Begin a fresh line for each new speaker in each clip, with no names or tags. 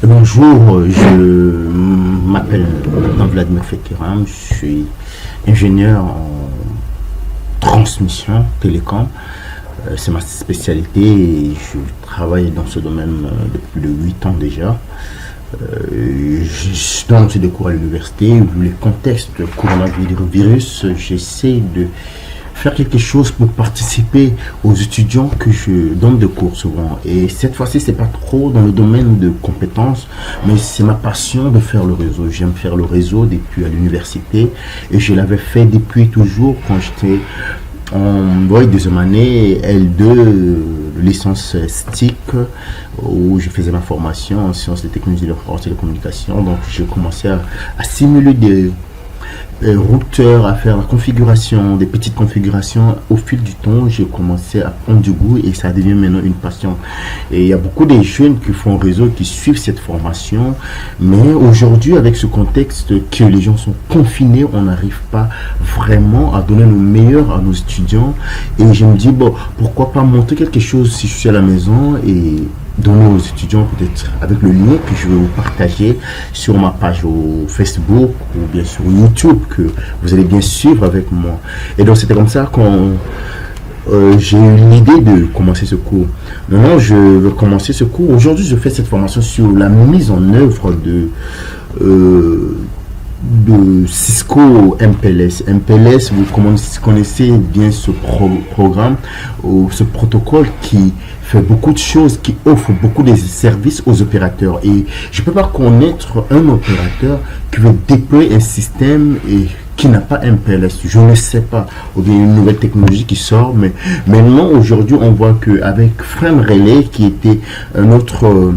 Bonjour, je m'appelle maintenant Vladimir Fekiram, je suis ingénieur en transmission télécom. C'est ma spécialité et je travaille dans ce domaine depuis plus de 8 ans déjà. Je donne aussi des cours à l'université. Vu le contexte coronavirus, j'essaie de faire quelque chose pour participer aux étudiants que je donne des cours souvent. Et cette fois-ci, c'est pas trop dans le domaine de compétences, mais c'est ma passion de faire le réseau. J'aime faire le réseau depuis à l'université et je l'avais fait depuis toujours quand j'étais en deuxième année L2 licence STIC où je faisais ma formation en sciences des technologies de l'information et de la communication. Donc j'ai commencé à simuler des routeurs, à faire la configuration, des petites configurations. Au fil du temps, j'ai commencé à prendre du goût et ça devient maintenant une passion. Et il y a beaucoup de jeunes qui font réseau, qui suivent cette formation. Mais aujourd'hui, avec ce contexte que les gens sont confinés, on n'arrive pas vraiment à donner le meilleur à nos étudiants. Et je me dis, bon, pourquoi pas monter quelque chose si je suis à la maison et donner aux étudiants peut-être avec le lien que je vais vous partager sur ma page au Facebook ou bien sur YouTube que vous allez bien suivre avec moi. Et donc c'était comme ça quand j'ai eu l'idée de commencer ce cours. Maintenant je veux commencer ce cours. Aujourd'hui je fais cette formation sur la mise en œuvre de Cisco MPLS. MPLS, vous connaissez bien ce programme ou ce protocole qui fait beaucoup de choses, qui offre beaucoup de services aux opérateurs. Et je ne peux pas connaître un opérateur qui veut déployer un système et qui n'a pas MPLS. Je ne sais pas. Ou bien une nouvelle technologie qui sort, mais maintenant, aujourd'hui, on voit qu'avec Frame Relay, qui était un autre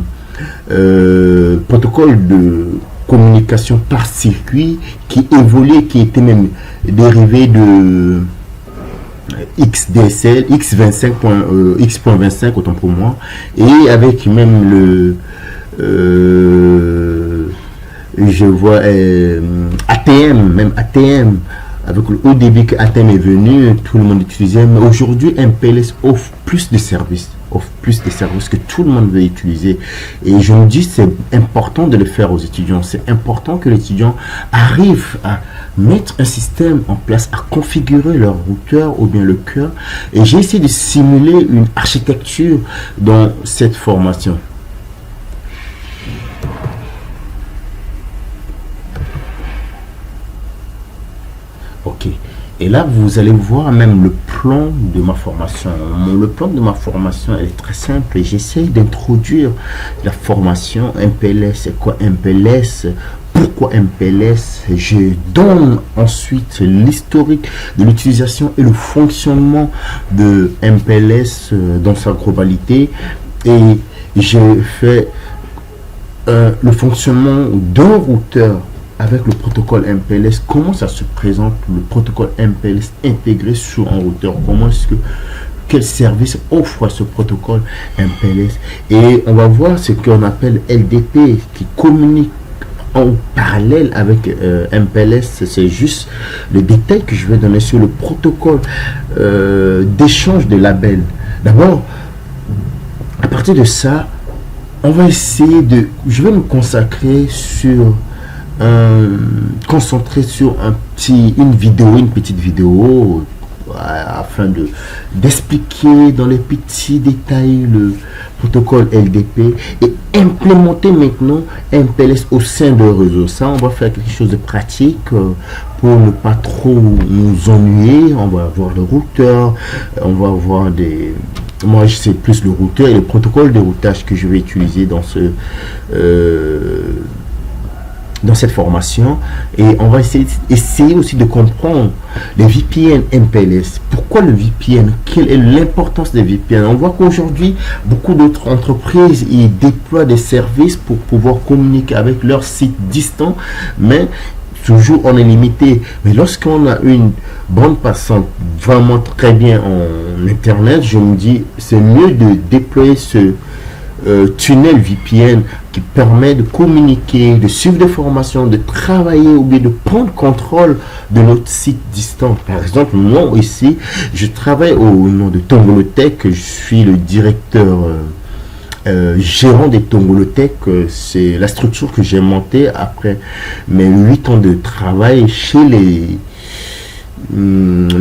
protocole de communication par circuit qui évoluait, qui était même dérivé de XDSL, X.25 autant pour moi, et avec même le je vois ATM, même ATM, avec le haut débit que ATM est venu, tout le monde utilisait, mais aujourd'hui MPLS offre plus de services. Que tout le monde veut utiliser. Et je me dis, c'est important de le faire aux étudiants. C'est important que les étudiants arrivent à mettre un système en place, à configurer leur routeur ou bien le cœur. Et j'ai essayé de simuler une architecture dans cette formation. Ok. Et là, vous allez voir même le plan de ma formation. Le plan de ma formation est très simple. J'essaie d'introduire la formation MPLS. C'est quoi MPLS? Pourquoi MPLS? Je donne ensuite l'historique de l'utilisation et le fonctionnement de MPLS dans sa globalité. Et je fais le fonctionnement d'un routeur avec le protocole MPLS, comment ça se présente, le protocole MPLS intégré sur un routeur, comment est-ce que, quel service offre ce protocole MPLS, et on va voir ce qu'on appelle LDP qui communique en parallèle avec MPLS. C'est juste le détail que je vais donner sur le protocole d'échange de labels. D'abord, à partir de ça, on va essayer de, je vais me consacrer sur concentré sur une petite vidéo afin d'expliquer dans les petits détails le protocole LDP et implémenter maintenant MPLS au sein de réseau. Ça, on va faire quelque chose de pratique pour ne pas trop nous ennuyer. On va avoir le routeur, on va avoir des... Moi, je sais plus le routeur et le protocole de routage que je vais utiliser dans dans cette formation, et on va essayer aussi de comprendre les VPN MPLS. Pourquoi le VPN? Quelle est l'importance des VPN? On voit qu'aujourd'hui, beaucoup d'autres entreprises ils déploient des services pour pouvoir communiquer avec leurs sites distants, mais toujours on est limité. Mais lorsqu'on a une bande passante vraiment très bien en Internet, je me dis, c'est mieux de déployer ce tunnel VPN qui permet de communiquer, de suivre des formations, de travailler ou bien de prendre contrôle de notre site distant. Par exemple, moi ici, je travaille au nom de Tombolotech, je suis le directeur gérant des Tongolotech. C'est la structure que j'ai montée après mes 8 ans de travail chez les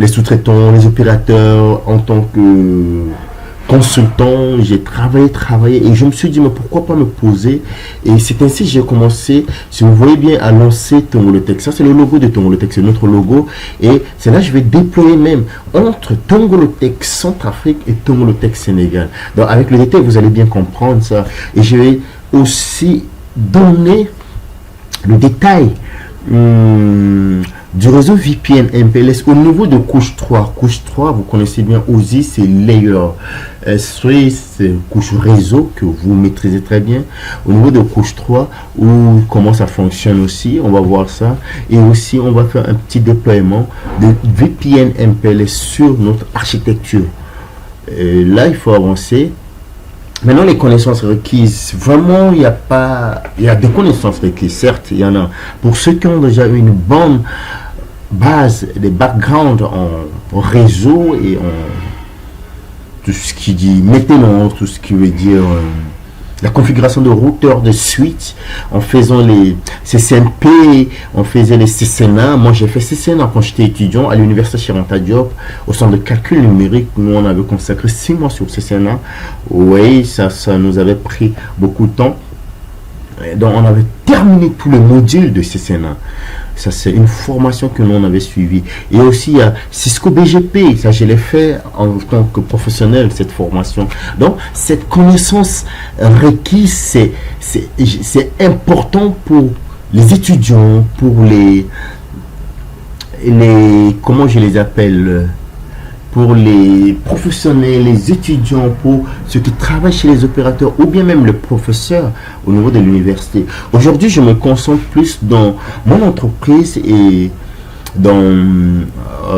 sous-traitants, les opérateurs, en tant que consultant. J'ai travaillé et je me suis dit mais pourquoi pas me poser, et c'est ainsi que j'ai commencé, si vous voyez bien, à lancer Tongolotech. Ça c'est le logo de Tongolotech, c'est notre logo, et c'est là que je vais déployer même entre Tongolotech Centrafrique et Tongolotech Sénégal. Donc avec le détail vous allez bien comprendre ça, et je vais aussi donner le détail du réseau VPN MPLS au niveau de couche 3. Couche 3, vous connaissez bien aussi, c'est layer. S3, c'est couche réseau que vous maîtrisez très bien. Au niveau de couche 3, où comment ça fonctionne aussi, on va voir ça. Et aussi, on va faire un petit déploiement de VPN MPLS sur notre architecture. Et là, il faut avancer. Maintenant, les connaissances requises, vraiment, il y a des connaissances requises, certes, il y en a. Pour ceux qui ont déjà une bonne base, des backgrounds en réseau et en tout ce qui dit maintenance, tout ce qui veut dire la configuration de routeur, de switch, en faisant les CCNP, on faisait les CCNA. Moi, j'ai fait CCNA quand j'étais étudiant à l'université Cheikh Anta Diop, au centre de calcul numérique. Nous, on avait consacré 6 mois sur CCNA. Oui, ça nous avait pris beaucoup de temps. Donc, on avait terminé tous les modules de CCNA. Ça, c'est une formation que nous, on avait suivie. Et aussi, il y a Cisco BGP. Ça, je l'ai fait en tant que professionnel, cette formation. Donc, cette connaissance requise, c'est important pour les étudiants, pour les comment je les appelle, pour les professionnels, les étudiants, pour ceux qui travaillent chez les opérateurs ou bien même le professeur au niveau de l'université. Aujourd'hui, je me concentre plus dans mon entreprise et dans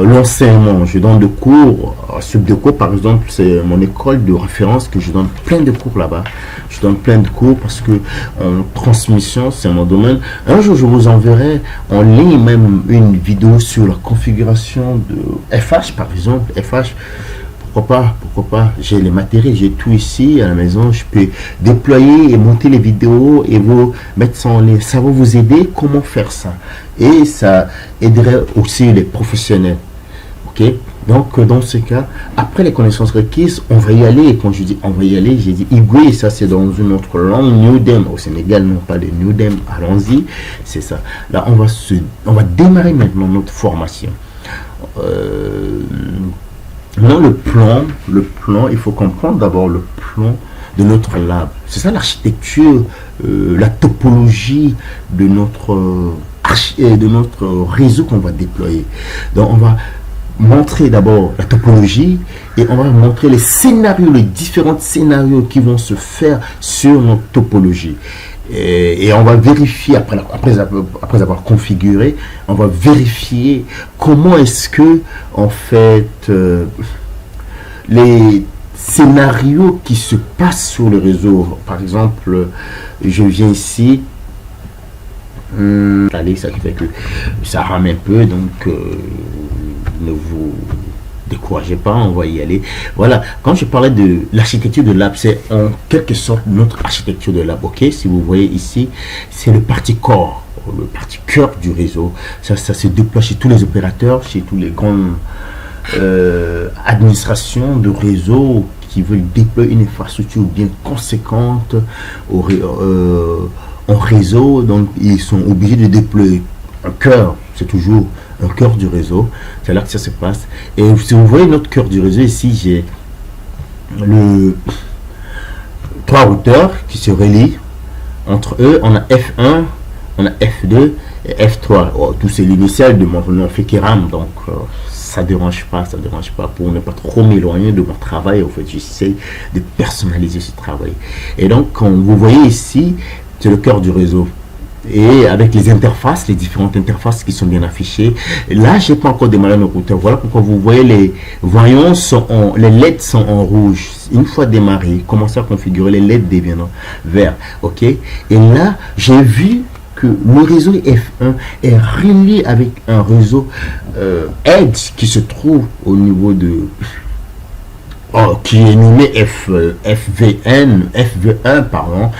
l'enseignement. Je donne des cours, Subdeco par exemple, c'est mon école de référence que je donne plein de cours là-bas. Je donne plein de cours parce que en transmission, c'est mon domaine. Un jour, je vous enverrai en ligne même une vidéo sur la configuration de FH par exemple. FH, pourquoi pas, j'ai les matériels, j'ai tout ici à la maison, je peux déployer et monter les vidéos et vous mettre ça en ligne. Ça va vous aider comment faire ça, et ça aiderait aussi les professionnels. Ok, donc dans ce cas, après les connaissances requises, on va y aller. Et quand je dis on va y aller, j'ai dit Igwe, ça c'est dans une autre langue. New Dem au Sénégal, non pas de New Dem, allons-y, c'est ça. Là on va démarrer maintenant notre formation. Non, le plan, il faut comprendre d'abord le plan de notre lab. C'est ça l'architecture, la topologie de notre réseau qu'on va déployer. Donc on va montrer d'abord la topologie et on va montrer les scénarios, les différents scénarios qui vont se faire sur notre topologie. Et on va vérifier, après avoir configuré, on va vérifier comment est-ce que, en fait, les scénarios qui se passent sur le réseau. Par exemple, je viens ici, allez, ça fait que ça rame un peu, donc ne vous découragez pas, on va y aller. Voilà, quand je parlais de l'architecture de lab, c'est en quelque sorte notre architecture de lab. Ok, si vous voyez ici, c'est le parti corps, le parti cœur du réseau. Ça se déploie chez tous les opérateurs, chez tous les grandes administrations de réseau qui veulent déployer une infrastructure bien conséquente en réseau. Donc ils sont obligés de déployer un cœur, c'est toujours un cœur du réseau, c'est là que ça se passe. Et si vous voyez notre cœur du réseau ici, j'ai trois routeurs qui se relient entre eux. On a F1, on a F2 et F3. Oh, tout c'est l'initial de mon nom Fekeram, donc ça dérange pas pour ne pas trop m'éloigner de mon travail. En fait, j'essaie de personnaliser ce travail. Et donc, quand vous voyez ici, c'est le cœur du réseau. Et avec les interfaces, les différentes interfaces qui sont bien affichées. Là, j'ai pas encore démarré nos routeurs. Voilà pourquoi vous voyez les voyants les LED sont en rouge. Une fois démarré, commencez à configurer, les LED deviennent vert. Ok. Et là, j'ai vu que le réseau F1 est relié avec un réseau Edge qui se trouve au niveau de qui est nommé FV1, pardon,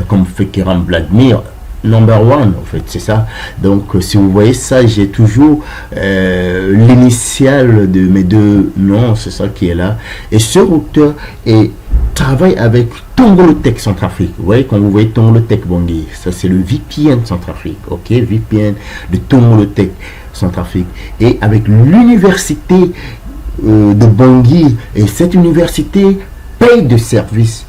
comme Fekeran Vladimir, number one, en fait, c'est ça. Donc, si vous voyez ça, j'ai toujours l'initiale de mes deux noms, c'est ça qui est là. Et ce routeur travaille avec Tongolotech Centrafrique. Vous voyez, quand vous voyez Tongolotech Bangui, ça c'est le VPN Centrafrique, ok, VPN de Tongolotech Centrafrique. Et avec l'université de Bangui, et cette université paye de services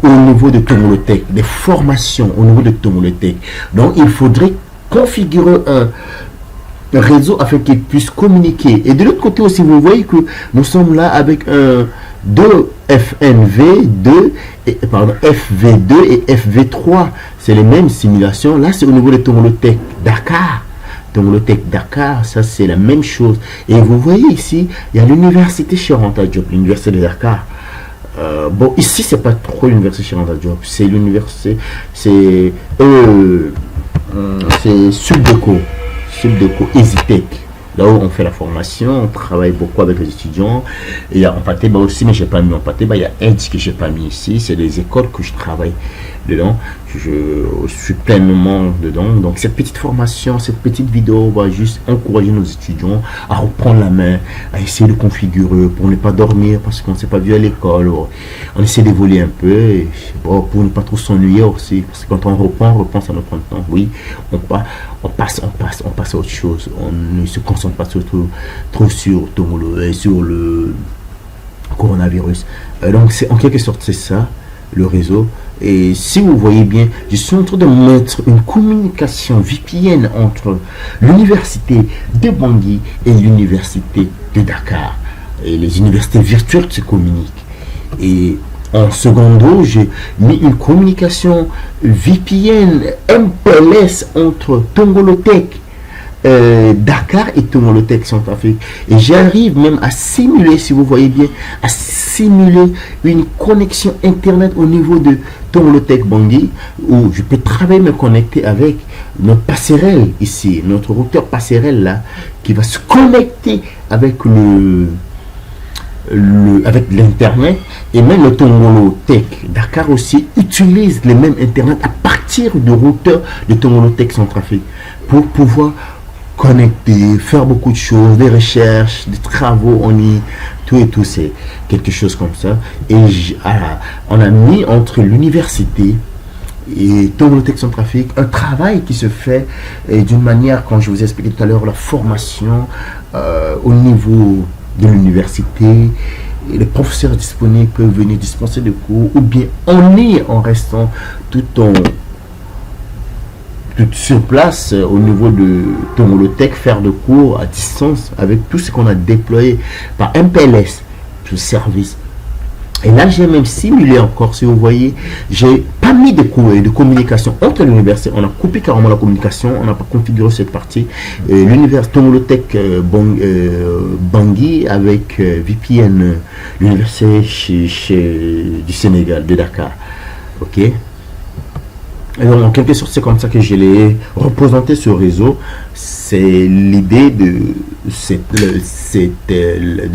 au niveau de Tongolotech, des formations au niveau de Tongolotech. Donc il faudrait configurer un réseau afin qu'ils puissent communiquer. Et de l'autre côté aussi, vous voyez que nous sommes là avec un 2 FNV2 et pardon, FV2 et FV3. C'est les mêmes simulations. Là, c'est au niveau de Tongolotech Dakar. Tongolotech Dakar, ça c'est la même chose. Et vous voyez ici, il y a l'université Cheikh Anta Diop, l'université de Dakar. Bon, ici, c'est pas trop l'université Cheikh Anta Diop, c'est l'université, c'est Subdeco, Ezitech. Là où on fait la formation, on travaille beaucoup avec les étudiants. Et il y a Ampateba aussi, mais j'ai pas mis Ampateba. Il y a Edge que j'ai pas mis ici. C'est des écoles que je travaille dedans. Je suis pleinement dedans. Donc cette petite formation, cette petite vidéo va juste encourager nos étudiants à reprendre la main, à essayer de configurer pour ne pas dormir parce qu'on ne s'est pas vu à l'école. On essaie d'évoluer un peu et, bon, pour ne pas trop s'ennuyer aussi. Parce que quand on reprend, ça nous prend le temps. Oui, on passe à autre chose. On ne se concentre pas surtout trop sur le coronavirus. Donc c'est en quelque sorte c'est ça le réseau. Et si vous voyez bien, je suis en train de mettre une communication VPN entre l'université de Bangui et l'université de Dakar. Et les universités virtuelles se communiquent. Et en secondo, j'ai mis une communication VPN MPLS entre Tongolotech Dakar et Tongolotech Centrafrique. Et j'arrive même à simuler, si vous voyez bien, à simuler une connexion internet au niveau de Tongolotech Bangui, où je peux travailler, me connecter avec notre passerelle ici, notre routeur passerelle là, qui va se connecter avec avec l'internet. Et même le Tongolotech Dakar aussi utilise les mêmes internet à partir du routeur de Tongolotech Centrafrique pour pouvoir connecter, faire beaucoup de choses, des recherches, des travaux en ligne, tout et tout, c'est quelque chose comme ça. Et on a mis entre l'université et Tongolotech Centrafrique un travail qui se fait d'une manière, quand je vous ai expliqué tout à l'heure, la formation au niveau de l'université. Et les professeurs disponibles peuvent venir dispenser des cours, ou bien en restant tout sur place au niveau de Tongolotech, faire de cours à distance avec tout ce qu'on a déployé par MPLS, ce service. Et là, j'ai même simulé encore, si vous voyez, j'ai pas mis de cours et de communication entre l'université. On a coupé carrément la communication, on n'a pas configuré cette partie. L'université Tongolotech Bangui avec VPN, l'université du Sénégal, de Dakar. Ok. Alors, en quelque sorte, c'est comme ça que je l'ai représenté ce réseau. C'est l'idée de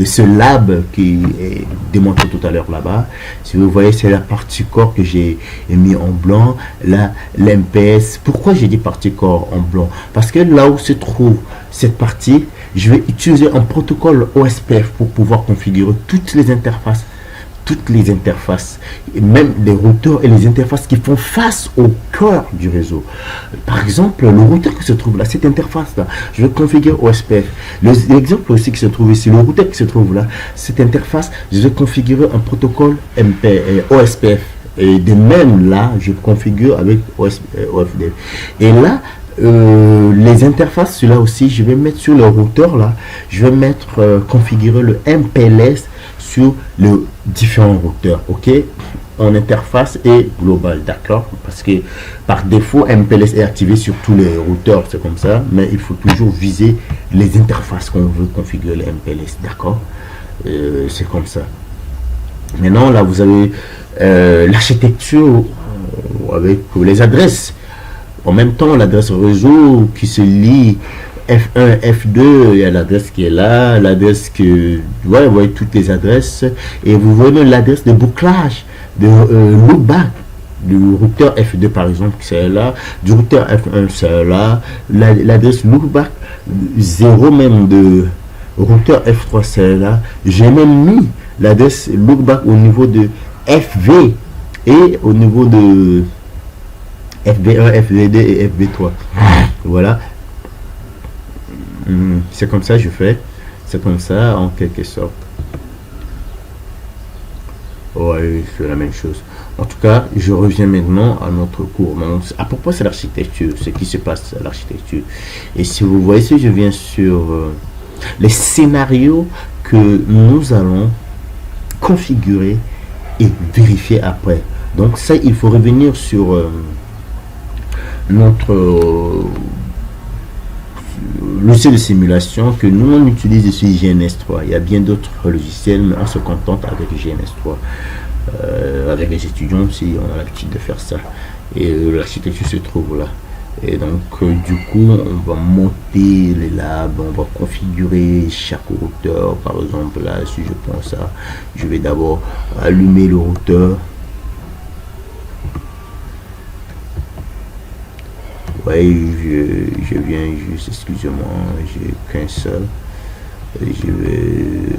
ce lab qui est démontré tout à l'heure là-bas. Si vous voyez, c'est la partie corps que j'ai mis en blanc. Là, l'MPS. Pourquoi j'ai dit partie corps en blanc? Parce que là où se trouve cette partie, je vais utiliser un protocole OSPF pour pouvoir configurer toutes les interfaces. Et même les routeurs et les interfaces qui font face au cœur du réseau. Par exemple, le routeur qui se trouve là, cette interface là, je vais configurer OSPF. L'exemple aussi qui se trouve ici, le routeur qui se trouve là, cette interface, je vais configurer un protocole OSPF. Et de même là, je configure avec OFDF. Et là, les interfaces, cela aussi, je vais mettre sur le routeur là, je vais mettre configurer le MPLS sur les différents routeurs, ok, en interface et global, d'accord, parce que par défaut MPLS est activé sur tous les routeurs, c'est comme ça, mais il faut toujours viser les interfaces qu'on veut configurer le MPLS, d'accord, c'est comme ça. Maintenant là vous avez l'architecture avec les adresses, en même temps l'adresse réseau qui se lie F1, F2, il y a l'adresse qui est là, l'adresse que, ouais, vous voyez toutes les adresses, et vous voyez l'adresse de bouclage, de loopback, du routeur F2 par exemple, c'est là, du routeur F1, c'est là, l'adresse loopback 0 même de routeur F3, c'est là. J'ai même mis l'adresse loopback au niveau de FV et au niveau de FB1, FB2 et FB3. Voilà. C'est comme ça que je fais. C'est comme ça en quelque sorte. Ouais, c'est la même chose. En tout cas, je reviens maintenant à notre cours. Donc, à propos de l'architecture, ce qui se passe à l'architecture. Et si vous voyez, si je viens sur les scénarios que nous allons configurer et vérifier après. Donc ça, il faut revenir sur notre logiciel de simulation que nous on utilise ici, GNS3. Il y a bien d'autres logiciels, mais on se contente avec GNS3. Avec les étudiants aussi, on a l'habitude de faire ça. Et l'architecture se trouve là. Et donc, du coup, on va monter les labs, on va configurer chaque routeur. Par exemple, là, si je prends ça, je vais d'abord allumer le routeur. Ouais, je viens juste, excusez-moi, j'ai qu'un seul. Je vais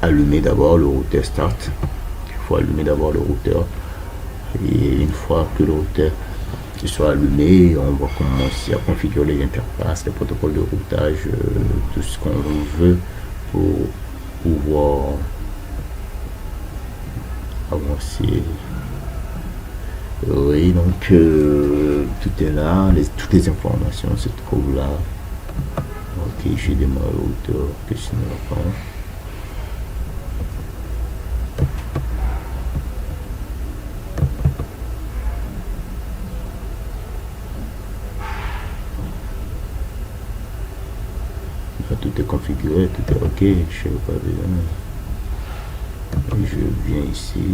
allumer d'abord le routeur start. Il faut allumer d'abord le routeur. Et une fois que le routeur soit allumé, on va commencer à configurer les interfaces, les protocoles de routage, tout ce qu'on veut pour pouvoir avancer. Oui, donc tout est là, toutes les informations se trouvent là. Ok, je démarre le routeur, que ce n'est pas. Tout est configuré, tout est ok, je sais pas besoin. Je viens ici.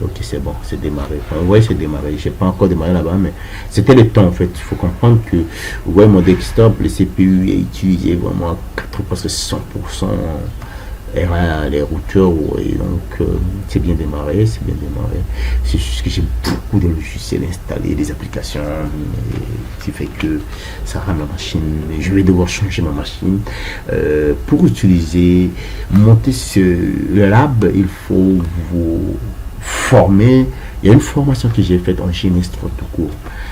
Ok, c'est bon, c'est démarré. Vous voyez, c'est démarré. J'ai pas encore démarré là-bas, mais c'était le temps en fait. Il faut comprendre que, vous voyez, mon desktop, le CPU est utilisé vraiment à 100%. Les routeurs, et donc c'est bien démarré, c'est bien démarré. C'est juste que j'ai beaucoup de logiciels installés, des applications, qui fait que ça rame la machine. Je vais devoir changer ma machine pour utiliser, monter le lab. Il faut vous former. Il y a une formation que j'ai faite en GNS3 tout court.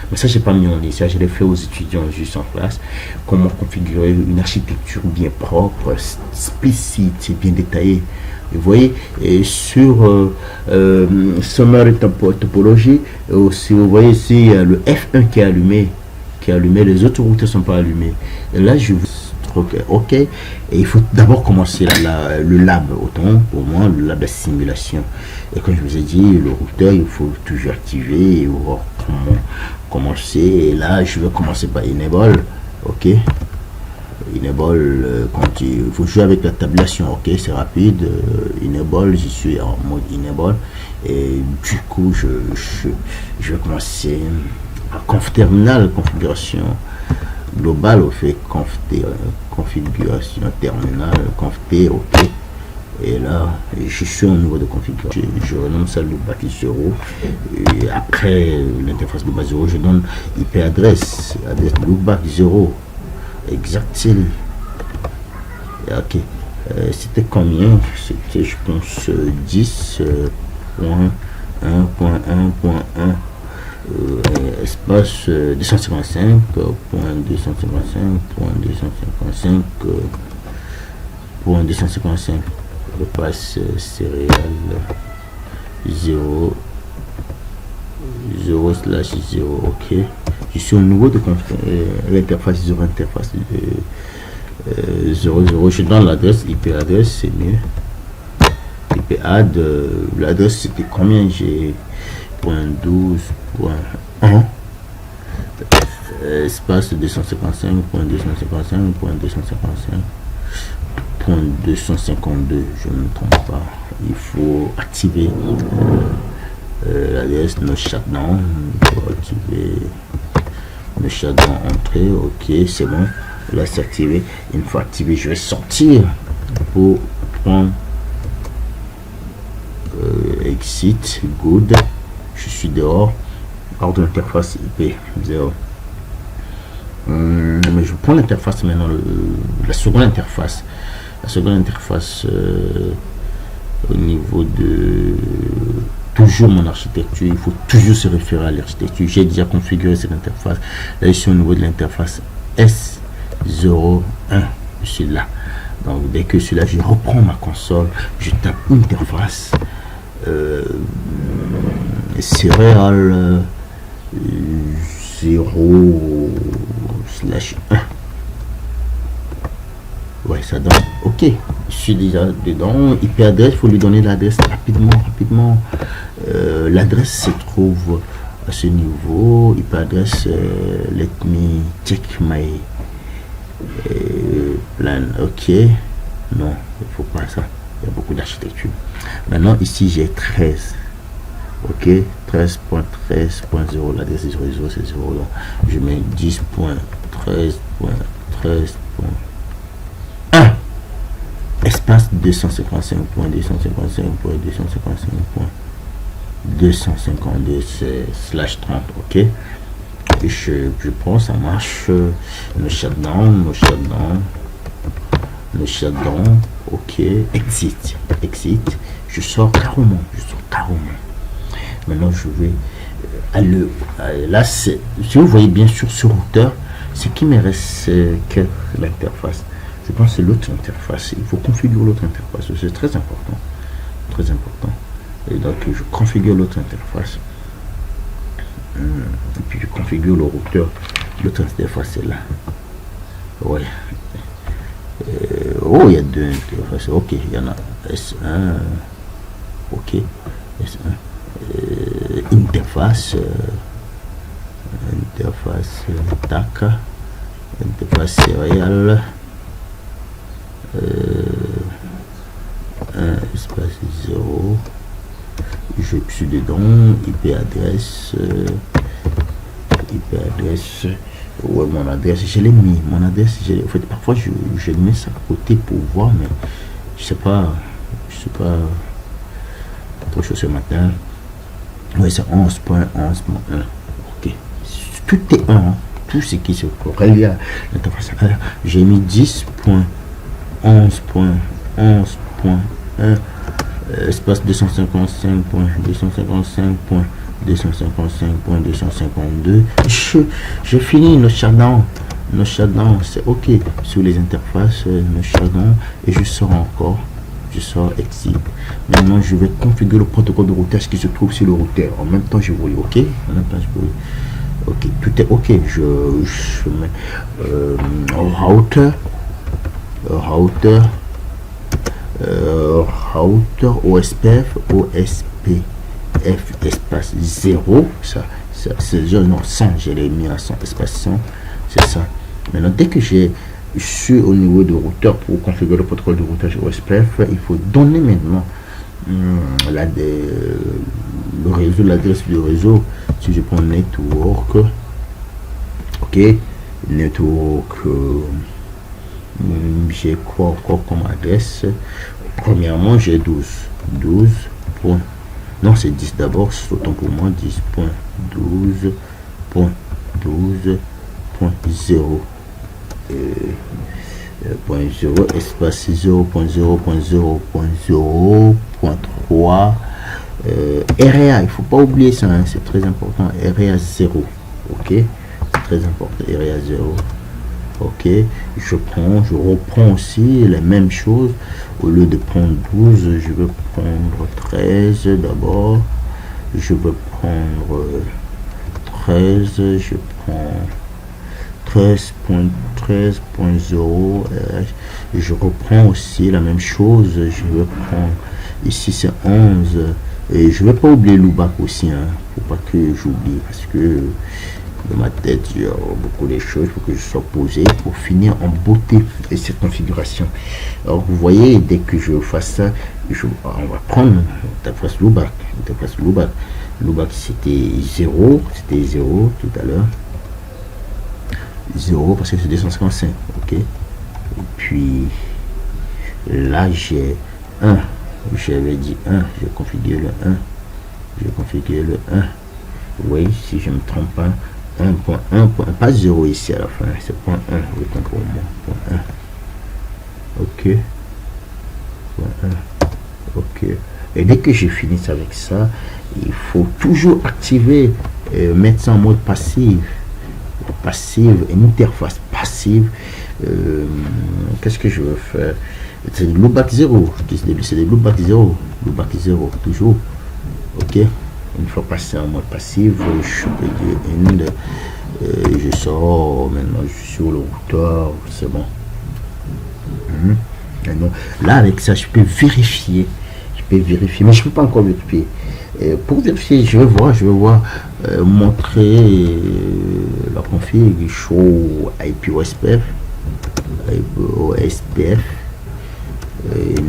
Mais ça, j'ai pas mis en ligne. Ça, je l'ai fait aux étudiants juste en classe. Comment configurer une architecture bien propre, explicite et bien détaillée. Vous voyez, et sur Summary Topology, si vous voyez ici, il y a le F1 qui est allumé. Les autres routeurs ne sont pas allumés. Et là, je vous ok, et il faut d'abord commencer le lab, autant pour moi le lab de simulation. Et comme je vous ai dit, le routeur il faut toujours activer et voir comment commencer. Et là je vais commencer par enable. Ok, enable, quand il faut jouer avec la tabulation. Ok, c'est rapide. Enable, je suis en mode enable et du coup je vais commencer à conf terminal configuration global au fait configuration terminal conf t, ok, et là je suis au niveau de configuration, je renomme ça loopback 0 et après l'interface loopback 0 je donne IP adresse loopback 0 exact. Ok, c'était combien? C'était je pense 10.1.1.1 espace 255.255.255 le passe céréal 0 0/0. ok, je suis au niveau de l'interface 0 interface 00. Je donne l'adresse IP adresse, c'est mieux. IP add l'adresse c'était combien? J'ai .12.1 espace 255.255.255.252, je ne me trompe pas. Il faut activer l'adresse no shutdown. Il faut activer no shutdown entrée. Ok, c'est bon. Là, c'est activé. Une fois activé, je vais sortir pour prendre exit. Good. Je suis dehors. Ordre d'interface IP 0. Mais je prends l'interface maintenant, la seconde interface. La seconde interface au niveau de toujours mon architecture, il faut toujours se référer à l'architecture. J'ai déjà configuré cette interface. Là, je suis au niveau de l'interface S01. Je suis là. Donc, dès que je suis là, je reprends ma console, je tape interface céréales 0/1. Ouais, ça donne. Ok, je suis déjà dedans. IP adresse, il faut lui donner l'adresse rapidement. L'adresse se trouve à ce niveau. IP adresse, let me check my plan. Ok, non, il faut pas ça. Il y a beaucoup d'architecture. Maintenant, ici, j'ai 13. Ok, 13.13.0, l'adresse du réseau, c'est 0 là. Je mets 10.13.13.1 espace 255.255.255.252 c'est /30. Ok, et je prends, ça marche. Le shutdown. Ok, exit. Je sors carrément. Maintenant, je vais là, si vous voyez bien sûr ce routeur, ce qui me reste, c'est que l'interface. Je pense que c'est l'autre interface. Il faut configurer l'autre interface. C'est très important. Et donc, je configure l'autre interface. Et puis, je configure le routeur. L'autre interface est là. Ouais. Il y a deux interfaces. Ok, il y en a S1. Ok, S1. Interface TAC, interface céréale, espace 0, je suis dedans. IP adresse, ouais, mon adresse, je l'ai mis, en fait, parfois je mets ça à côté pour voir, mais je sais pas trop chaud ce matin. Oui, c'est 11.11.1. Ok, tout est 1, tout ce qui se relié à l'interface. J'ai mis 10.11.11.1 espace 255.255.255.252. J'ai fini le shutdown. C'est ok sur les interfaces, le shutdown, et je sors encore. Je sors exit. Maintenant, je vais configurer le protocole de routage qui se trouve sur le routeur. En même temps, je voulais ok. Ok, tout est ok. Je mets router OSPF espace 0. Ça c'est non 100. Je l'ai mis à 100 espace 100. C'est ça. Maintenant, dès que je suis au niveau de routeur pour configurer le protocole de routage OSPF, il faut donner maintenant le réseau, l'adresse du réseau. Si je prends network, ok, network, j'ai quoi encore comme adresse? Premièrement, j'ai 12 points. Non, c'est 10 d'abord, c'est autant pour moi. 10.12.12.0 espace 0.0.0.0.3 RA, il faut pas oublier ça, hein, c'est très important. RA 0, ok, c'est très important. RA 0, ok, je reprends aussi les mêmes choses. Au lieu de prendre 12, je vais prendre 13 d'abord. Je vais prendre 13, je prends 13.13.0. Je reprends aussi la même chose. Je vais prendre ici c'est 11, et je vais pas oublier l'UBAC aussi, hein, faut pas que j'oublie, parce que dans ma tête il y a beaucoup de choses. Il faut que je sois posé pour finir en beauté et cette configuration. Alors vous voyez, dès que je fasse ça, on va prendre l'interface l'UBAC. L'UBAC c'était 0 tout à l'heure. 0 parce que c'est 255. Ok. Et puis là, j'ai 1. J'avais dit 1. J'ai configuré le 1. J'ai configuré le 1. Oui, si je ne me trompe pas. 1.1, pas 0 ici à la fin. C'est 0.1. Oui, contrôle moi. 0.1. Ok. 0.1. Ok. Et dès que j'ai fini avec ça, il faut toujours activer, mettre ça en mode passif. Passive, une interface passive. Qu'est-ce que je veux faire? C'est du loopback 0. C'est des loopback 0. Loopback 0, toujours. Ok. Une fois passé en mode passif, je peux dire je sors. Maintenant, je suis sur le routeur. C'est bon. Maintenant, là, avec ça, je peux vérifier. Mais je peux pas encore vérifier. Pour vérifier, je vais voir montrer la config show IP OSPF,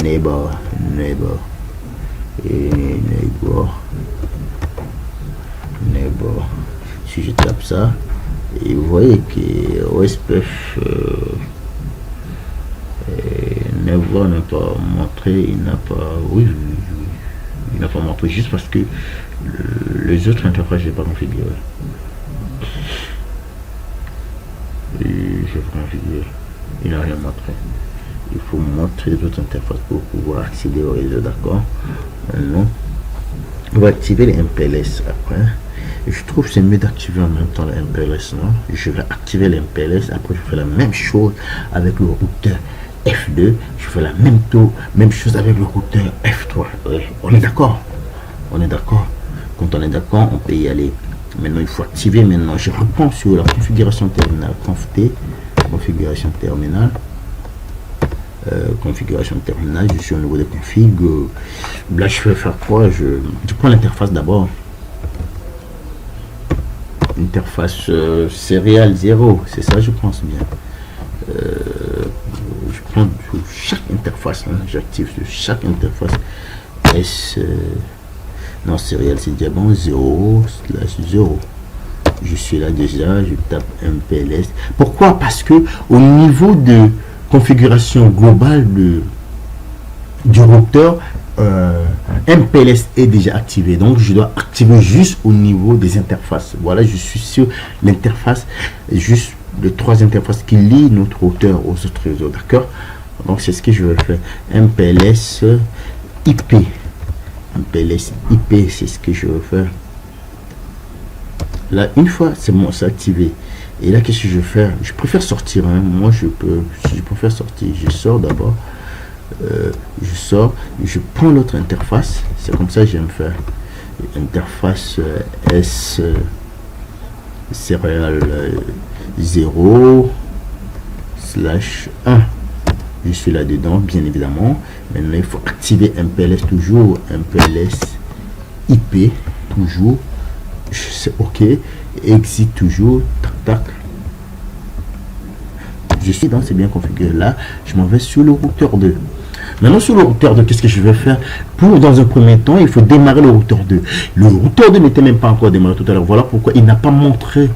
neighbor si je tape ça, et vous voyez que OSPF Neighbor n'a pas montré, il n'a pas, il n'a pas montré juste parce que les autres interfaces j'ai pas configuré. Et j'ai configuré, il n'a rien montré. Il faut montrer les autres interfaces pour pouvoir accéder au réseau, d'accord. Maintenant, on va activer les MPLS après. Et je trouve que c'est mieux d'activer en même temps les MPLS, non? Je vais activer les MPLS, après je fais la même chose avec le routeur F2, je fais la même chose avec le routeur F3. On est d'accord? On est d'accord? Quand on est d'accord, on peut y aller. Maintenant, il faut activer. Maintenant, je reprends sur la configuration terminale. Conf T, configuration terminale. Configuration terminale, je suis au niveau des configs. Là, je vais faire quoi? Je prends l'interface d'abord. Interface serial 0, c'est ça, je pense bien. Je prends sur chaque interface, hein, j'active sur chaque interface non, serial c'est déjà bon, 0/0. Je suis là déjà, je tape MPLS. Pourquoi? Parce que au niveau de configuration globale du routeur, MPLS est déjà activé, donc je dois activer juste au niveau des interfaces. Voilà, je suis sur l'interface, juste les 3 interfaces qui lient notre routeur aux autres réseaux, d'accord. Donc c'est ce que je vais faire. MPLS IP, MPLS IP, c'est ce que je veux faire. Là, une fois c'est bon, c'est activé. Et là, qu'est-ce que je vais faire? Je préfère sortir, hein. Moi je préfère sortir. Je sors d'abord. Je sors, je prends l'autre interface, c'est comme ça que j'aime faire. Interface S serial 0/1. Je suis là dedans, bien évidemment. Maintenant, il faut activer MPLS toujours, MPLS IP toujours. C'est OK. Exit toujours, tac tac. Je suis dans, c'est bien configuré. Là, je m'en vais sur le routeur 2. Maintenant, sur le routeur 2, qu'est-ce que je vais faire? Pour, dans un premier temps, il faut démarrer le routeur 2. Le routeur 2 n'était même pas encore démarré tout à l'heure. Voilà pourquoi il n'a pas montré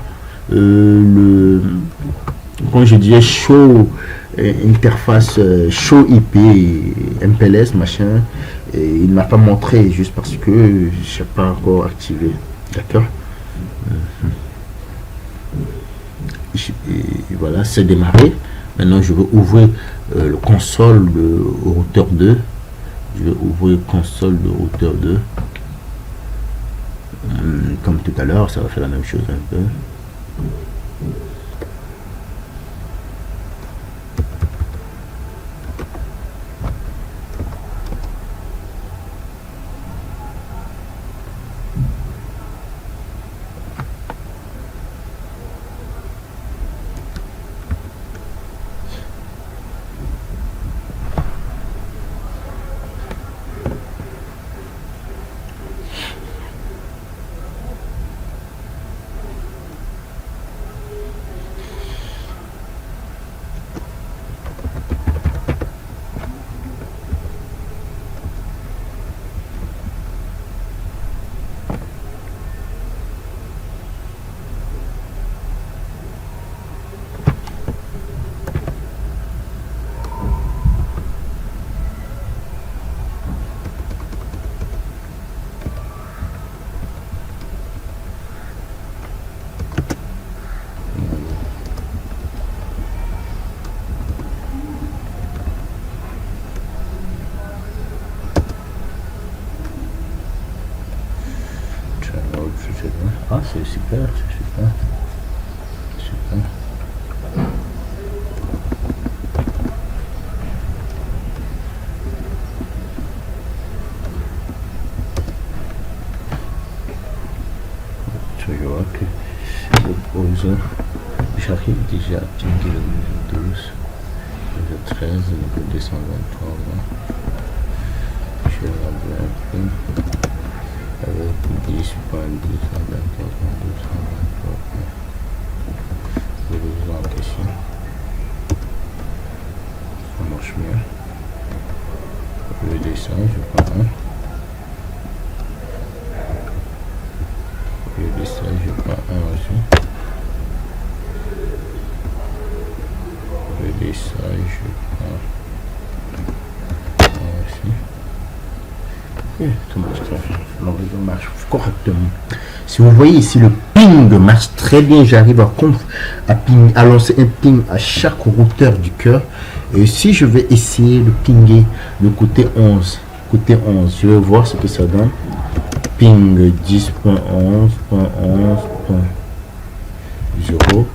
comme je disais, show interface, show IP, MPLS, machin. Et il n'a pas montré juste parce que je n'ai pas encore activé. D'accord? Et voilà, c'est démarré. Maintenant, je vais ouvrir le console de routeur 2. Je vais ouvrir console de routeur 2. Comme tout à l'heure, ça va faire la même chose un peu. Ah, c'est super, c'est super. Super. Tu vois que le pose, j'arrive déjà à pinguer le niveau 12, niveau 13, niveau 223. Je vais l'enlever un peu. Avec 10.10, le besoin en question. Ça marche mieux. Je vais descendre, je prends un. Je descends, je prends un aussi. Je descends, je prends un aussi. Et tout marche correctement. Si vous voyez ici, le ping marche très bien. J'arrive à lancer un ping à chaque routeur du cœur. Et si je vais essayer de pinguer le côté 11, je vais voir ce que ça donne. Ping 10.11.11.0.